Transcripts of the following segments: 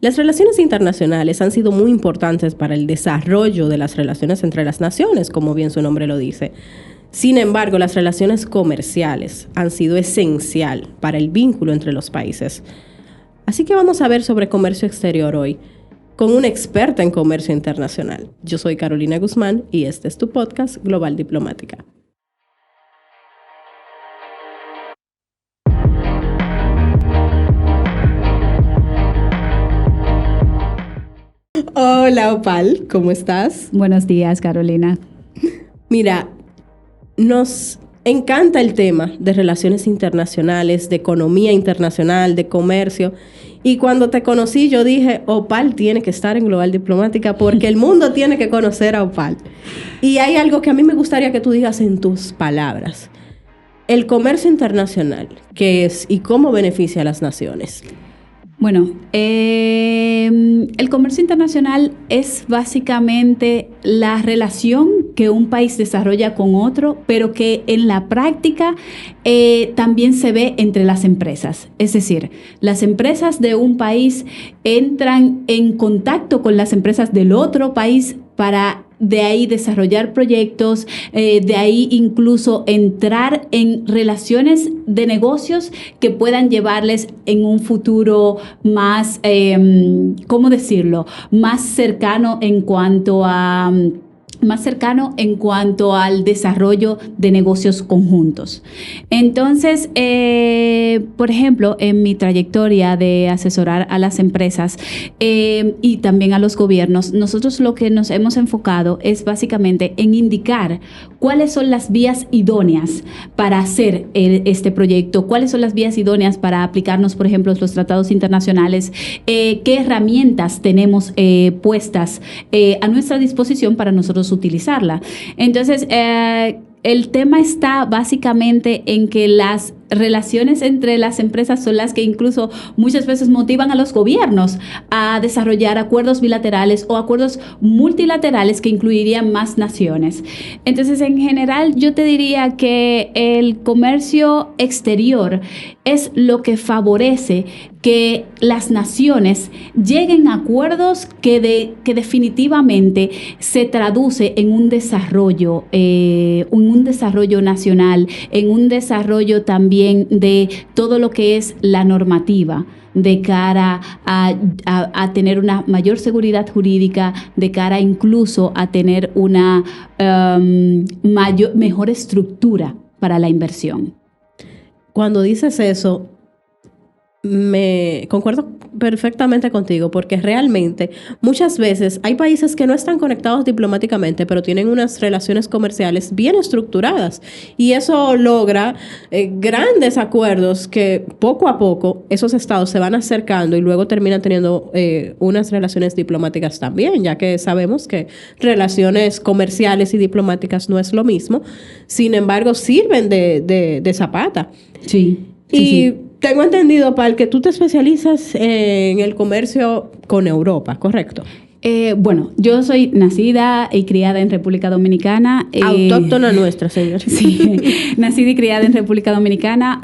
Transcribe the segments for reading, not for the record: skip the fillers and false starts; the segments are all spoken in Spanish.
Las relaciones internacionales han sido muy importantes para el desarrollo de las relaciones entre las naciones, como bien su nombre lo dice. Sin embargo, las relaciones comerciales han sido esencial para el vínculo entre los países. Así que vamos a ver sobre comercio exterior hoy, con una experta en comercio internacional. Yo soy Carolina Guzmán y este es tu podcast Global Diplomática. Hola Opal, ¿cómo estás? Buenos días, Carolina. Mira, nos encanta el tema de relaciones internacionales, de economía internacional, de comercio. Y cuando te conocí, yo dije, Opal tiene que estar en Global Diplomática porque el mundo tiene que conocer a Opal. Y hay algo que a mí me gustaría que tú digas en tus palabras. El comercio internacional, ¿qué es y cómo beneficia a las naciones? Bueno, el comercio internacional es básicamente la relación que un país desarrolla con otro, pero que en la práctica también se ve entre las empresas. Es decir, las empresas de un país entran en contacto con las empresas del otro país para de ahí desarrollar proyectos, de ahí incluso entrar en relaciones de negocios que puedan llevarles en un futuro más, ¿cómo decirlo? Más cercano en cuanto al desarrollo de negocios conjuntos. Entonces, por ejemplo, en mi trayectoria de asesorar a las empresas y también a los gobiernos, nosotros lo que nos hemos enfocado es básicamente en indicar cuáles son las vías idóneas para hacer este proyecto, cuáles son las vías idóneas para aplicarnos, por ejemplo, los tratados internacionales, qué herramientas tenemos puestas a nuestra disposición para nosotros utilizarla. Entonces, el tema está básicamente en que las relaciones entre las empresas son las que incluso muchas veces motivan a los gobiernos a desarrollar acuerdos bilaterales o acuerdos multilaterales que incluirían más naciones. Entonces, en general, yo te diría que el comercio exterior es lo que favorece que las naciones lleguen a acuerdos que definitivamente se traduce en un desarrollo nacional, en un desarrollo también de todo lo que es la normativa de cara a tener una mayor seguridad jurídica, de cara incluso a tener una mejor estructura para la inversión. Cuando dices eso, me concuerdo perfectamente contigo, porque realmente muchas veces hay países que no están conectados diplomáticamente, pero tienen unas relaciones comerciales bien estructuradas y eso logra grandes acuerdos que poco a poco esos estados se van acercando y luego terminan teniendo unas relaciones diplomáticas también, ya que sabemos que relaciones comerciales y diplomáticas no es lo mismo, sin embargo sirven de zapata. Sí. Y tengo entendido, Pal, que tú te especializas en el comercio con Europa, ¿correcto? Bueno, yo soy nacida y criada en República Dominicana. Autóctona nuestra, señor. Sí, nacida y criada en República Dominicana.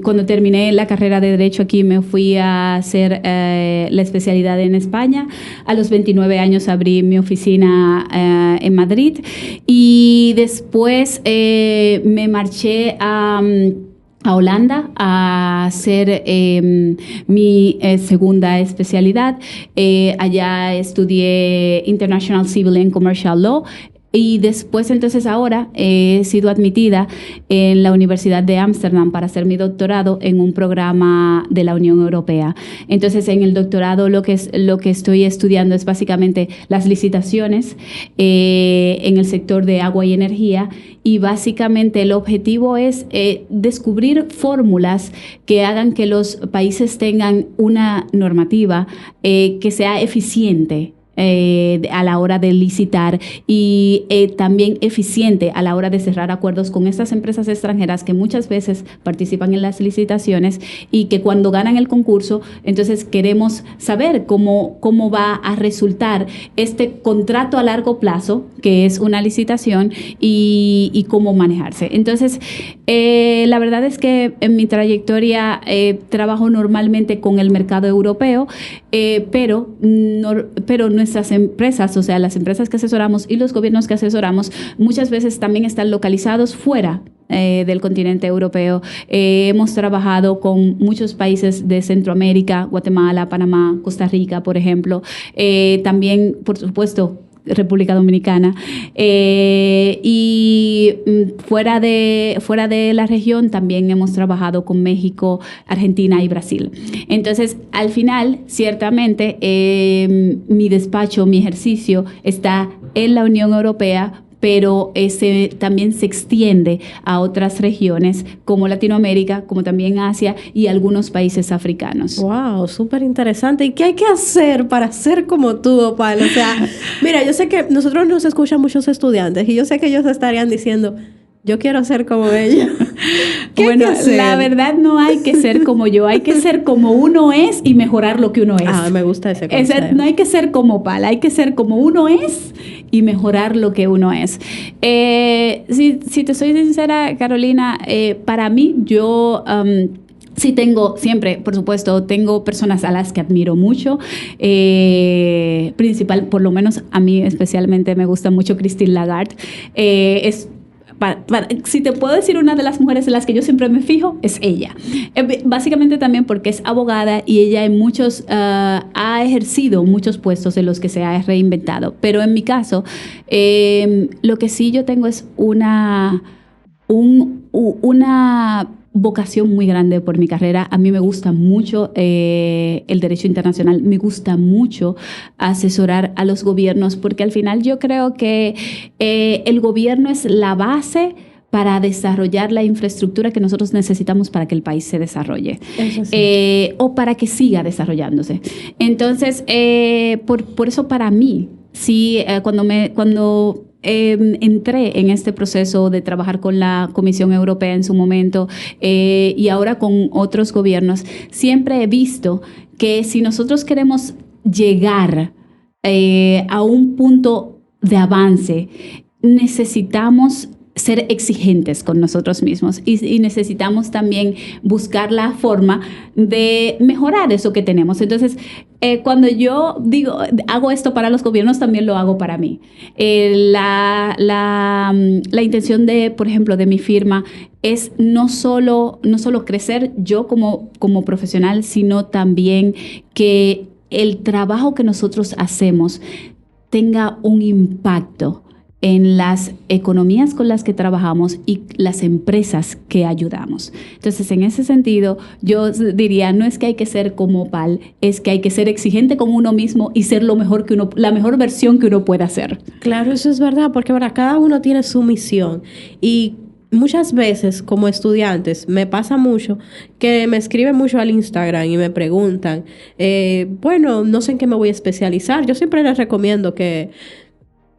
Cuando terminé la carrera de Derecho aquí me fui a hacer la especialidad en España. A los 29 años abrí mi oficina en Madrid y después me marché a Holanda a hacer mi segunda especialidad. Allá estudié International Civil and Commercial Law. Y después, entonces, ahora he sido admitida en la Universidad de Ámsterdam para hacer mi doctorado en un programa de la Unión Europea. Entonces, en el doctorado lo que estoy estudiando es básicamente las licitaciones en el sector de agua y energía. Y básicamente el objetivo es descubrir fórmulas que hagan que los países tengan una normativa que sea eficiente a la hora de licitar y también eficiente a la hora de cerrar acuerdos con estas empresas extranjeras que muchas veces participan en las licitaciones y que cuando ganan el concurso, entonces queremos saber cómo va a resultar este contrato a largo plazo, que es una licitación, y cómo manejarse. Entonces, la verdad es que en mi trayectoria trabajo normalmente con el mercado europeo, pero nuestras empresas, o sea, las empresas que asesoramos y los gobiernos que asesoramos, muchas veces también están localizados fuera del continente europeo. Hemos trabajado con muchos países de Centroamérica, Guatemala, Panamá, Costa Rica, por ejemplo. También, por supuesto, República Dominicana, y fuera de la región también hemos trabajado con México, Argentina y Brasil. Entonces, al final, ciertamente, mi despacho, mi ejercicio está en la Unión Europea, pero también se extiende a otras regiones como Latinoamérica, como también Asia y algunos países africanos. Wow, súper interesante. ¿Y qué hay que hacer para ser como tú, Opal? O sea, mira, yo sé que nosotros nos escuchan muchos estudiantes y yo sé que ellos estarían diciendo, yo quiero ser como ella. Bueno, la verdad no hay que ser como yo, hay que ser como uno es y mejorar lo que uno es. Ah, me gusta ese consejo. No hay que ser como Opal, hay que ser como uno es y mejorar lo que uno es. Si te soy sincera, Carolina, para mí yo... sí tengo, siempre, por supuesto, tengo personas a las que admiro mucho, por lo menos a mí especialmente me gusta mucho Christine Lagarde. Si te puedo decir una de las mujeres en las que yo siempre me fijo, es ella. Básicamente también porque es abogada y ella ha ejercido muchos puestos en los que se ha reinventado. Pero en mi caso, lo que sí yo tengo es una vocación muy grande por mi carrera. A mí me gusta mucho el derecho internacional, me gusta mucho asesorar a los gobiernos, porque al final yo creo que el gobierno es la base para desarrollar la infraestructura que nosotros necesitamos para que el país se desarrolle. Eso sí. O para que siga desarrollándose. Entonces, por eso para mí, sí, cuando entré en este proceso de trabajar con la Comisión Europea en su momento y ahora con otros gobiernos, siempre he visto que si nosotros queremos llegar a un punto de avance, necesitamos ser exigentes con nosotros mismos y necesitamos también buscar la forma de mejorar eso que tenemos. Entonces, cuando yo digo, hago esto para los gobiernos, también lo hago para mí. La intención por ejemplo, de mi firma es no solo crecer yo como profesional, sino también que el trabajo que nosotros hacemos tenga un impacto en las economías con las que trabajamos y las empresas que ayudamos. Entonces, en ese sentido, yo diría, no es que hay que ser como Opal, es que hay que ser exigente con uno mismo y ser la mejor versión que uno pueda ser. Claro, eso es verdad, porque ahora cada uno tiene su misión y muchas veces como estudiantes me pasa mucho que me escriben mucho al Instagram y me preguntan, bueno, no sé en qué me voy a especializar. Yo siempre les recomiendo que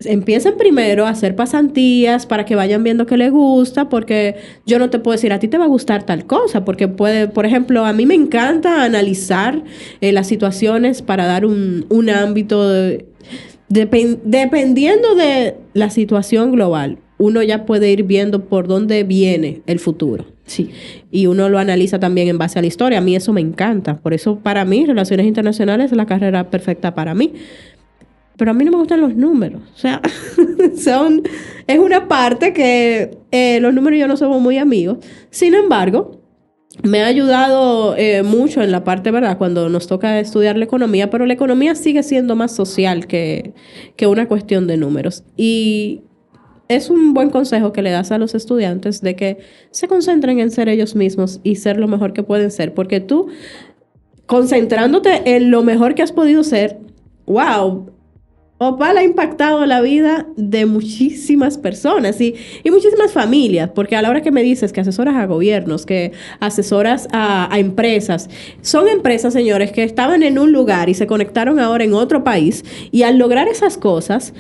empiecen primero a hacer pasantías para que vayan viendo qué les gusta, porque yo no te puedo decir a ti te va a gustar tal cosa, porque por ejemplo, a mí me encanta analizar las situaciones para dar un ámbito dependiendo de la situación global. Uno ya puede ir viendo por dónde viene el futuro. Sí. Y uno lo analiza también en base a la historia. A mí eso me encanta. Por eso, para mí, Relaciones Internacionales es la carrera perfecta para mí. Pero a mí no me gustan los números. O sea, es una parte que los números y yo no somos muy amigos. Sin embargo, me ha ayudado mucho en la parte, ¿verdad?, cuando nos toca estudiar la economía, pero la economía sigue siendo más social que una cuestión de números. Y es un buen consejo que le das a los estudiantes de que se concentren en ser ellos mismos y ser lo mejor que pueden ser. Porque tú, concentrándote en lo mejor que has podido ser, wow, Opal ha impactado la vida de muchísimas personas y muchísimas familias, porque a la hora que me dices que asesoras a gobiernos, que asesoras a empresas, son empresas, señores, que estaban en un lugar y se conectaron ahora en otro país, y al lograr esas cosas,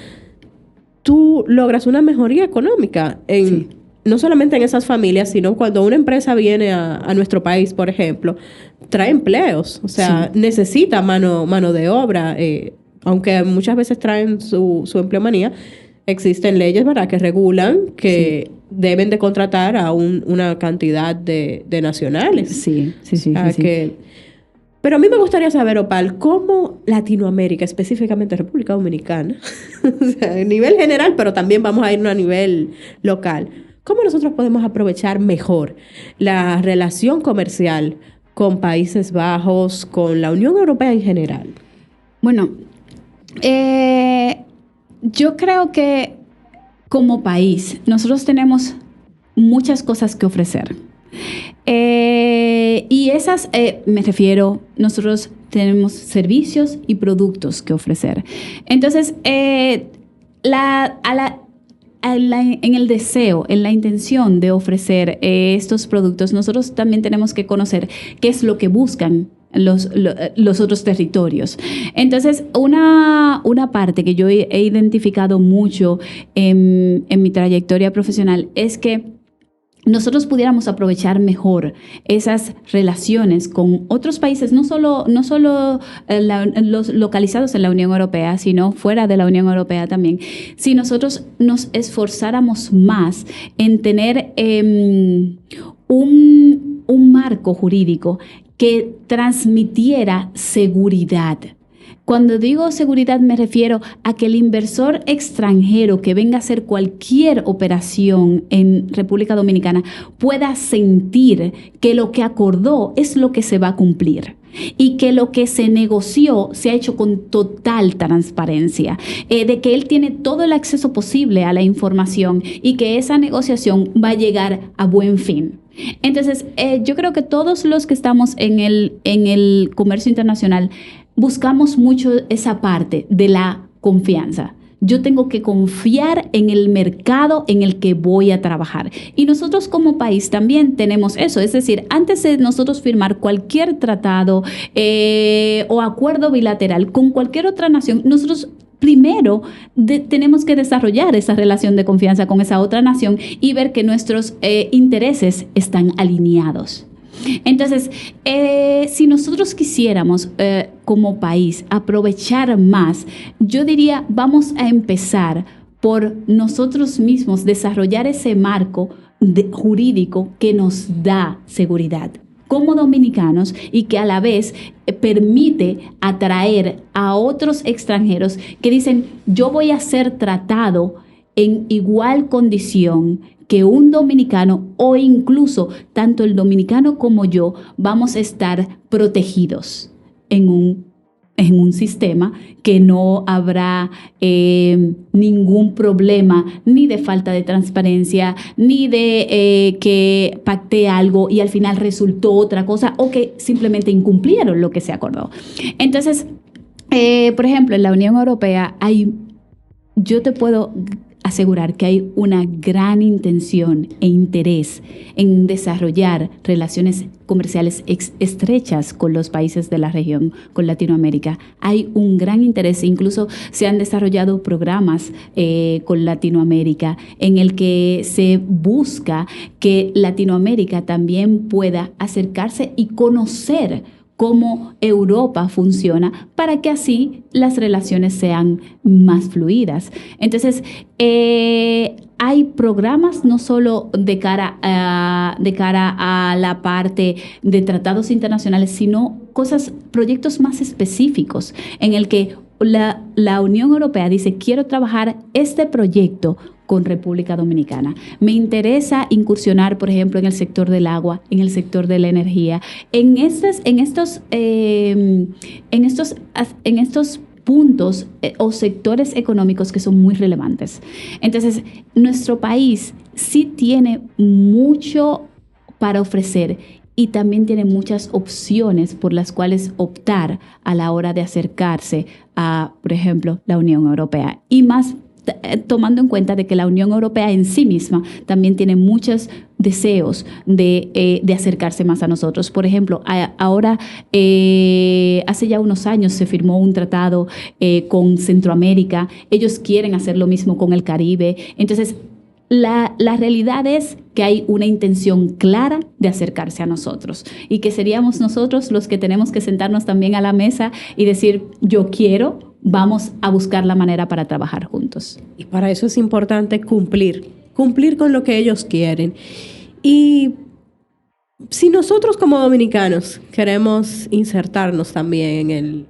tú logras una mejoría económica Sí. no solamente en esas familias, sino cuando una empresa viene a nuestro país, por ejemplo, trae empleos, o sea, Sí. necesita mano de obra, aunque muchas veces traen su empleomanía, existen leyes, ¿verdad?, que regulan Sí. que deben de contratar a una cantidad de nacionales. Sí, sí, sí, O sí, sea, sí. pero a mí me gustaría saber, Opal, cómo Latinoamérica, específicamente República Dominicana, o sea, a nivel general, pero también vamos a irnos a nivel local, cómo nosotros podemos aprovechar mejor la relación comercial con Países Bajos, con la Unión Europea en general. Bueno, yo creo que como país nosotros tenemos muchas cosas que ofrecer. Y esas, me refiero, nosotros tenemos servicios y productos que ofrecer. Entonces, en el deseo, en la intención de ofrecer estos productos, nosotros también tenemos que conocer qué es lo que buscan los otros territorios. Entonces, una parte que yo he identificado mucho en mi trayectoria profesional es que nosotros pudiéramos aprovechar mejor esas relaciones con otros países, no solo los localizados en la Unión Europea, sino fuera de la Unión Europea también. Si nosotros nos esforzáramos más en tener un marco jurídico que transmitiera seguridad. Cuando digo seguridad me refiero a que el inversor extranjero que venga a hacer cualquier operación en República Dominicana pueda sentir que lo que acordó es lo que se va a cumplir y que lo que se negoció se ha hecho con total transparencia, de que él tiene todo el acceso posible a la información y que esa negociación va a llegar a buen fin. Entonces, yo creo que todos los que estamos en el comercio internacional buscamos mucho esa parte de la confianza. Yo tengo que confiar en el mercado en el que voy a trabajar. Y nosotros como país también tenemos eso. Es decir, antes de nosotros firmar cualquier tratado o acuerdo bilateral con cualquier otra nación, nosotros primero tenemos que desarrollar esa relación de confianza con esa otra nación y ver que nuestros intereses están alineados. Entonces, si nosotros quisiéramos como país aprovechar más, yo diría, vamos a empezar por nosotros mismos desarrollar ese marco jurídico que nos da seguridad como dominicanos y que a la vez permite atraer a otros extranjeros que dicen, yo voy a ser tratado en igual condición que un dominicano o incluso tanto el dominicano como yo vamos a estar protegidos en un sistema que no habrá ningún problema ni de falta de transparencia, ni de que pacté algo y al final resultó otra cosa o que simplemente incumplieron lo que se acordó. Entonces, por ejemplo, en la Unión Europea yo te puedo asegurar que hay una gran intención e interés en desarrollar relaciones comerciales estrechas con los países de la región, con Latinoamérica. Hay un gran interés, incluso se han desarrollado programas con Latinoamérica en el que se busca que Latinoamérica también pueda acercarse y conocer cómo Europa funciona para que así las relaciones sean más fluidas. Entonces, hay programas no solo de cara a la parte de tratados internacionales, sino proyectos más específicos en el que la Unión Europea dice, quiero trabajar este proyecto con República Dominicana. Me interesa incursionar, por ejemplo, en el sector del agua, en el sector de la energía, en estos puntos o sectores económicos que son muy relevantes. Entonces, nuestro país sí tiene mucho para ofrecer y también tiene muchas opciones por las cuales optar a la hora de acercarse a, por ejemplo, la Unión Europea. Y más tomando en cuenta de que la Unión Europea en sí misma también tiene muchos deseos de acercarse más a nosotros. Por ejemplo, ahora, hace ya unos años se firmó un tratado con Centroamérica. Ellos quieren hacer lo mismo con el Caribe. Entonces, la realidad es que hay una intención clara de acercarse a nosotros y que seríamos nosotros los que tenemos que sentarnos también a la mesa y decir, yo quiero, vamos a buscar la manera para trabajar juntos. Y para eso es importante cumplir con lo que ellos quieren. Y si nosotros como dominicanos queremos insertarnos también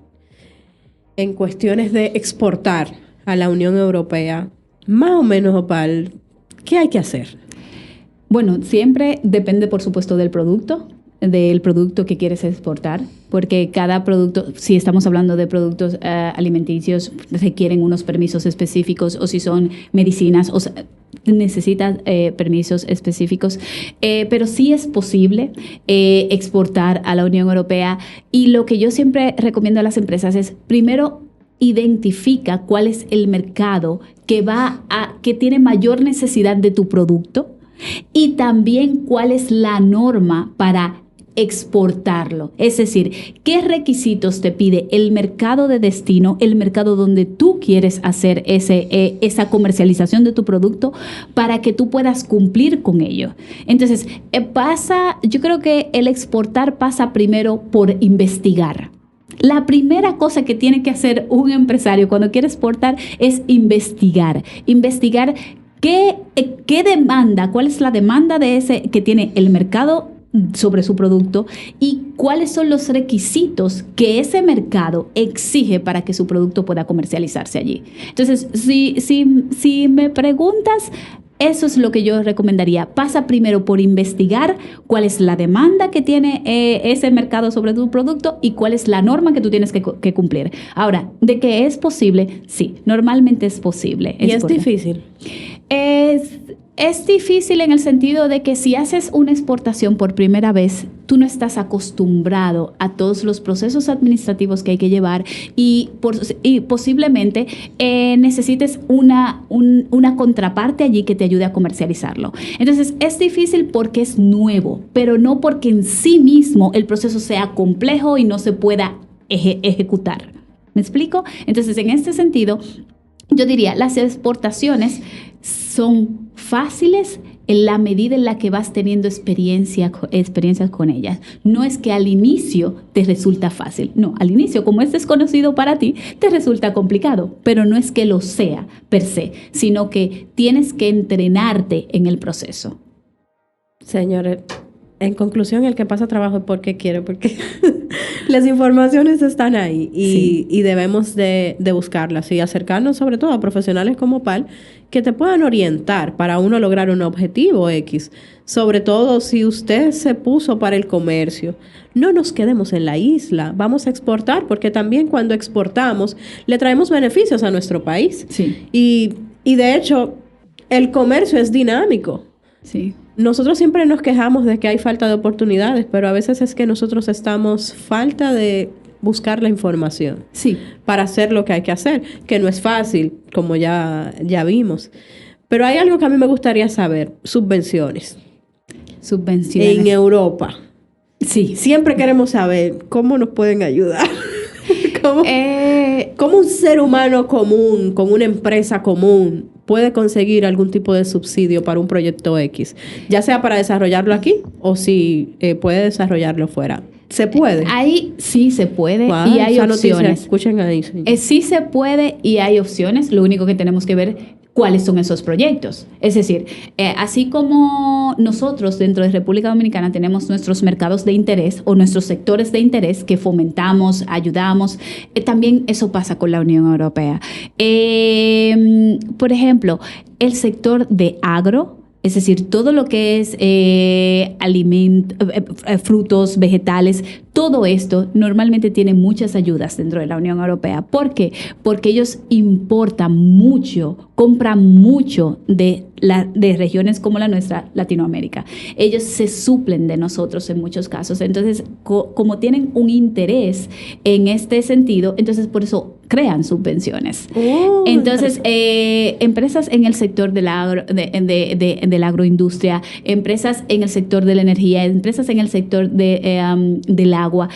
en cuestiones de exportar a la Unión Europea, más o menos, Opal, ¿qué hay que hacer? Bueno, siempre depende, por supuesto, del producto que quieres exportar, porque cada producto, si estamos hablando de productos alimenticios, requieren unos permisos específicos, o si son medicinas, o sea, necesitas permisos específicos, pero sí es posible exportar a la Unión Europea. Y lo que yo siempre recomiendo a las empresas es, primero, identifica cuál es el mercado que tiene mayor necesidad de tu producto, y también cuál es la norma para exportarlo. Es decir, qué requisitos te pide el mercado de destino, el mercado donde tú quieres hacer esa comercialización de tu producto, para que tú puedas cumplir con ello. Entonces, yo creo que el exportar pasa primero por investigar. La primera cosa que tiene que hacer un empresario cuando quiere exportar es investigar. Investigar qué demanda, cuál es la demanda que tiene el mercado sobre su producto y cuáles son los requisitos que ese mercado exige para que su producto pueda comercializarse allí. Entonces, si me preguntas, eso es lo que yo recomendaría. Pasa primero por investigar cuál es la demanda que tiene ese mercado sobre tu producto y cuál es la norma que tú tienes que cumplir. Ahora, ¿de que es posible? Sí, normalmente es posible. ¿Y es difícil? Es difícil en el sentido de que si haces una exportación por primera vez, tú no estás acostumbrado a todos los procesos administrativos que hay que llevar y posiblemente necesites una contraparte allí que te ayude a comercializarlo. Entonces, es difícil porque es nuevo, pero no porque en sí mismo el proceso sea complejo y no se pueda ejecutar. ¿Me explico? Entonces, en este sentido, yo diría, las exportaciones son fáciles en la medida en la que vas teniendo experiencias con ellas. No es que al inicio te resulta fácil. No, al inicio, como es desconocido para ti, te resulta complicado. Pero no es que lo sea per se, sino que tienes que entrenarte en el proceso. Señores, en conclusión, el que pasa trabajo es porque quiere, porque las informaciones están ahí y debemos de buscarlas y acercarnos sobre todo a profesionales como Opal que te puedan orientar para uno lograr un objetivo X. Sobre todo si usted se puso para el comercio, no nos quedemos en la isla, vamos a exportar, porque también cuando exportamos le traemos beneficios a nuestro país. Sí. Y de hecho, el comercio es dinámico. Sí. Nosotros siempre nos quejamos de que hay falta de oportunidades, pero a veces es que nosotros estamos falta de buscar la información para hacer lo que hay que hacer, que no es fácil, como ya vimos. Pero hay algo que a mí me gustaría saber, subvenciones. En Europa. Sí. Siempre queremos saber cómo nos pueden ayudar. ¿Cómo un ser humano común, con una empresa común, puede conseguir algún tipo de subsidio para un proyecto X? Ya sea para desarrollarlo aquí o si puede desarrollarlo fuera. ¿Se puede? Ahí sí se puede, wow, y hay opciones. Noticia, escuchen ahí. Sí se puede y hay opciones. Lo único que tenemos que ver cuáles son esos proyectos. Es decir, así como nosotros dentro de República Dominicana tenemos nuestros mercados de interés o nuestros sectores de interés que fomentamos, ayudamos, también eso pasa con la Unión Europea. Por ejemplo, el sector de agro, es decir, todo lo que es frutos, vegetales, todo esto normalmente tiene muchas ayudas dentro de la Unión Europea. ¿Por qué? Porque ellos importan mucho compra mucho de regiones como la nuestra, Latinoamérica. Ellos se suplen de nosotros en muchos casos. Entonces, como tienen un interés en este sentido, entonces por eso crean subvenciones. Entonces, empresas en el sector de la agroindustria, empresas en el sector de la energía, empresas en el sector del agua,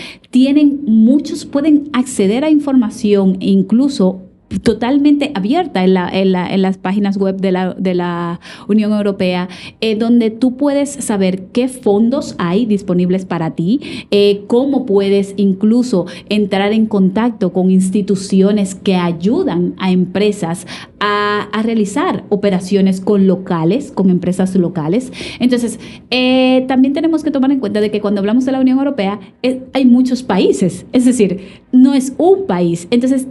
pueden acceder a información e incluso totalmente abierta en las páginas web de la Unión Europea, donde tú puedes saber qué fondos hay disponibles para ti, cómo puedes incluso entrar en contacto con instituciones que ayudan a empresas a realizar operaciones con empresas locales. Entonces, también tenemos que tomar en cuenta de que cuando hablamos de la Unión Europea, hay muchos países, es decir, no es un país. Entonces,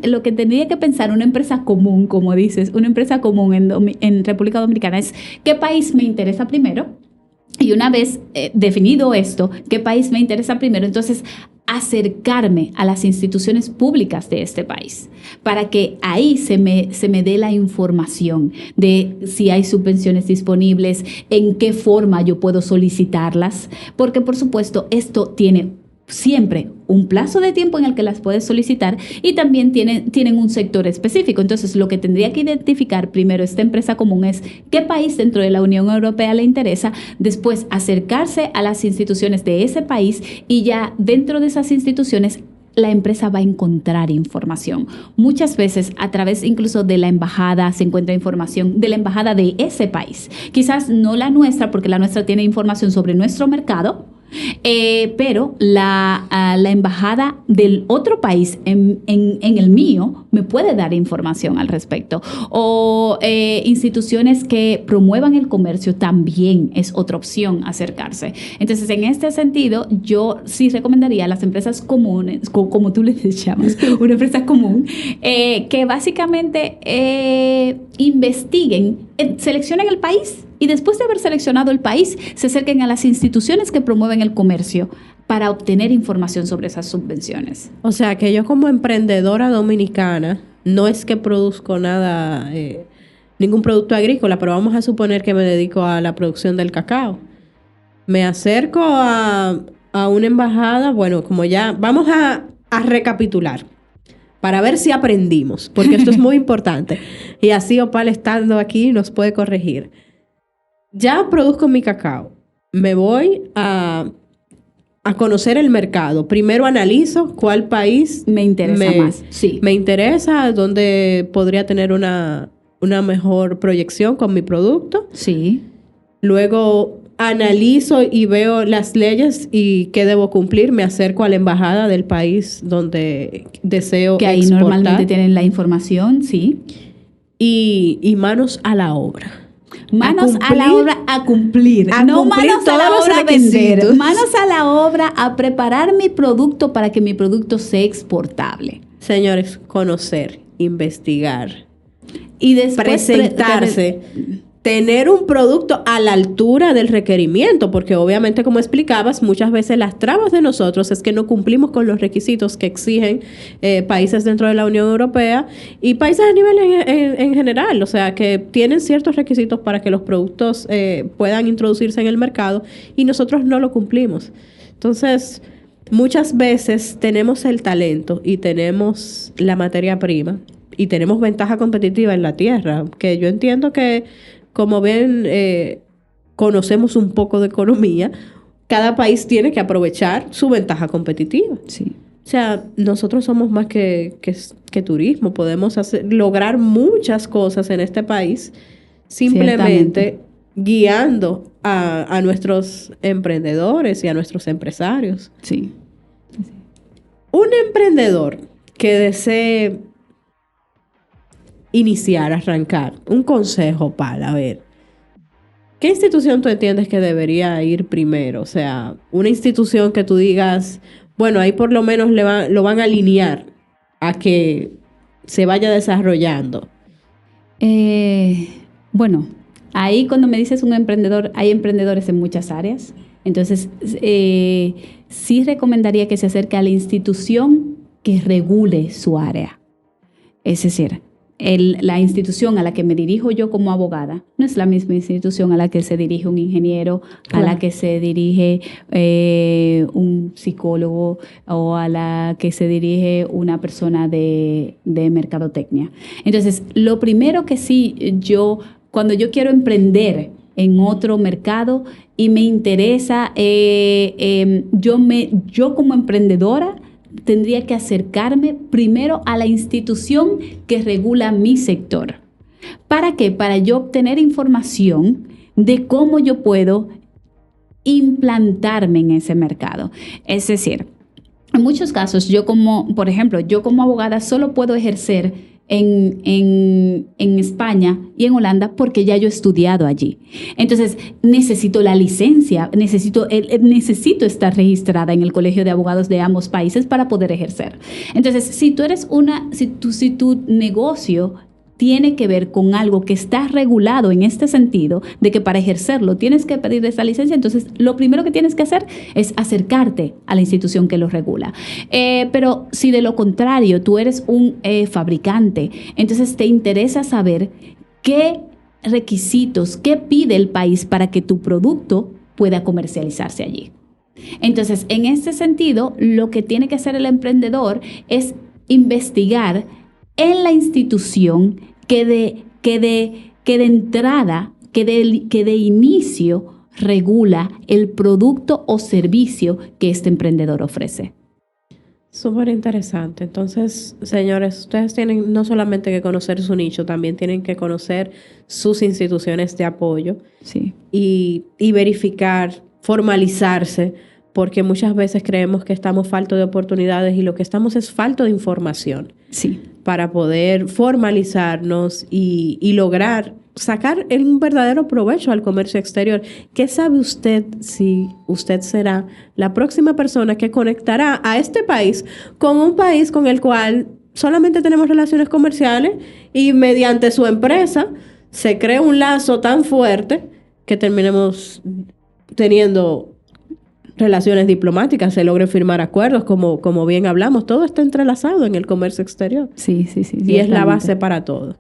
lo que tendría que pensar una empresa común, como dices, una empresa común en República Dominicana es ¿qué país me interesa primero? Y una vez definido esto, ¿qué país me interesa primero? Entonces, acercarme a las instituciones públicas de este país para que ahí se me dé la información de si hay subvenciones disponibles, en qué forma yo puedo solicitarlas, porque por supuesto esto tiene siempre un plazo de tiempo en el que las puedes solicitar y también tienen un sector específico. Entonces, lo que tendría que identificar primero esta empresa común es qué país dentro de la Unión Europea le interesa, después acercarse a las instituciones de ese país y ya dentro de esas instituciones la empresa va a encontrar información. Muchas veces a través incluso de la embajada se encuentra información de la embajada de ese país. Quizás no la nuestra, porque la nuestra tiene información sobre nuestro mercado, pero la embajada del otro país en el mío me puede dar información al respecto. O instituciones que promuevan el comercio también es otra opción acercarse. Entonces, en este sentido, yo sí recomendaría a las empresas comunes, como tú les llamas, una empresa común, que básicamente investiguen, seleccionen el país y después de haber seleccionado el país, se acerquen a las instituciones que promueven el comercio para obtener información sobre esas subvenciones. O sea, que yo como emprendedora dominicana no es que produzco nada, ningún producto agrícola, pero vamos a suponer que me dedico a la producción del cacao. Me acerco a una embajada, bueno, como ya vamos a recapitular para ver si aprendimos, porque esto es muy importante. Y así Opal, estando aquí, nos puede corregir. Ya produzco mi cacao. Me voy a conocer el mercado. Primero analizo cuál país me interesa más. Sí. Me interesa, dónde podría tener una mejor proyección con mi producto. Sí. Luego analizo y veo las leyes y qué debo cumplir. Me acerco a la embajada del país donde deseo que ahí exportar. Normalmente tienen la información, sí. Y manos a la obra. Manos a la obra a cumplir. No manos a la obra a vender. Manos a la obra a preparar mi producto para que mi producto sea exportable. Señores, conocer, investigar y después presentarse. Tener un producto a la altura del requerimiento, porque obviamente, como explicabas, muchas veces las trabas de nosotros es que no cumplimos con los requisitos que exigen países dentro de la Unión Europea y países a nivel en general, o sea, que tienen ciertos requisitos para que los productos puedan introducirse en el mercado y nosotros no lo cumplimos. Entonces, muchas veces tenemos el talento y tenemos la materia prima y tenemos ventaja competitiva en la tierra, que yo entiendo que como ven, conocemos un poco de economía, cada país tiene que aprovechar su ventaja competitiva. Sí. O sea, nosotros somos más que turismo, podemos lograr muchas cosas en este país simplemente guiando a nuestros emprendedores y a nuestros empresarios. Sí. Un emprendedor que desee iniciar, arrancar, un consejo para ver, ¿qué institución tú entiendes que debería ir primero? O sea, una institución que tú digas, bueno, ahí por lo menos lo van a alinear a que se vaya desarrollando. Bueno, ahí cuando me dices un emprendedor, hay emprendedores en muchas áreas. Entonces, sí recomendaría que se acerque a la institución que regule su área. Es decir, la institución a la que me dirijo yo como abogada no es la misma institución a la que se dirige un ingeniero, Claro. a la que se dirige un psicólogo o a la que se dirige una persona de mercadotecnia. Entonces, lo primero que sí cuando yo quiero emprender en otro mercado y me interesa, yo como emprendedora tendría que acercarme primero a la institución que regula mi sector. ¿Para qué? Para yo obtener información de cómo yo puedo implantarme en ese mercado. Es decir, en muchos casos, por ejemplo, yo como abogada solo puedo ejercer en España y en Holanda porque ya yo he estudiado allí. Entonces, necesito la licencia, necesito estar registrada en el Colegio de Abogados de ambos países para poder ejercer. Entonces, si tu negocio tiene que ver con algo que está regulado en este sentido, de que para ejercerlo tienes que pedir esa licencia, entonces lo primero que tienes que hacer es acercarte a la institución que lo regula. Pero si de lo contrario tú eres un fabricante, entonces te interesa saber qué requisitos, qué pide el país para que tu producto pueda comercializarse allí. Entonces, en este sentido, lo que tiene que hacer el emprendedor es investigar en la institución que de entrada, que de inicio regula el producto o servicio que este emprendedor ofrece. Súper interesante. Entonces, señores, ustedes tienen no solamente que conocer su nicho, también tienen que conocer sus instituciones de apoyo. Sí. Y verificar, formalizarse, porque muchas veces creemos que estamos faltos de oportunidades y lo que estamos es falto de información. Sí. Para poder formalizarnos y lograr sacar un verdadero provecho al comercio exterior. ¿Qué sabe usted si usted será la próxima persona que conectará a este país con un país con el cual solamente tenemos relaciones comerciales y mediante su empresa se crea un lazo tan fuerte que terminemos teniendo relaciones diplomáticas, se logren firmar acuerdos, como bien hablamos, todo está entrelazado en el comercio exterior. Sí. Y es la base para todo.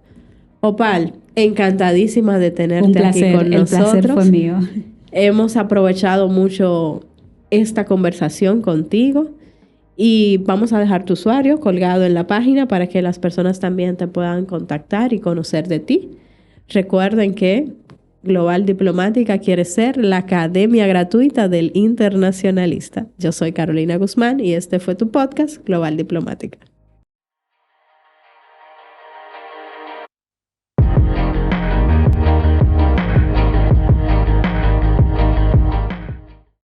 Opal, encantadísima de tenerte aquí con nosotros. El placer fue mío. Hemos aprovechado mucho esta conversación contigo y vamos a dejar tu usuario colgado en la página para que las personas también te puedan contactar y conocer de ti. Recuerden que Global Diplomática quiere ser la academia gratuita del internacionalista. Yo soy Carolina Guzmán y este fue tu podcast Global Diplomática.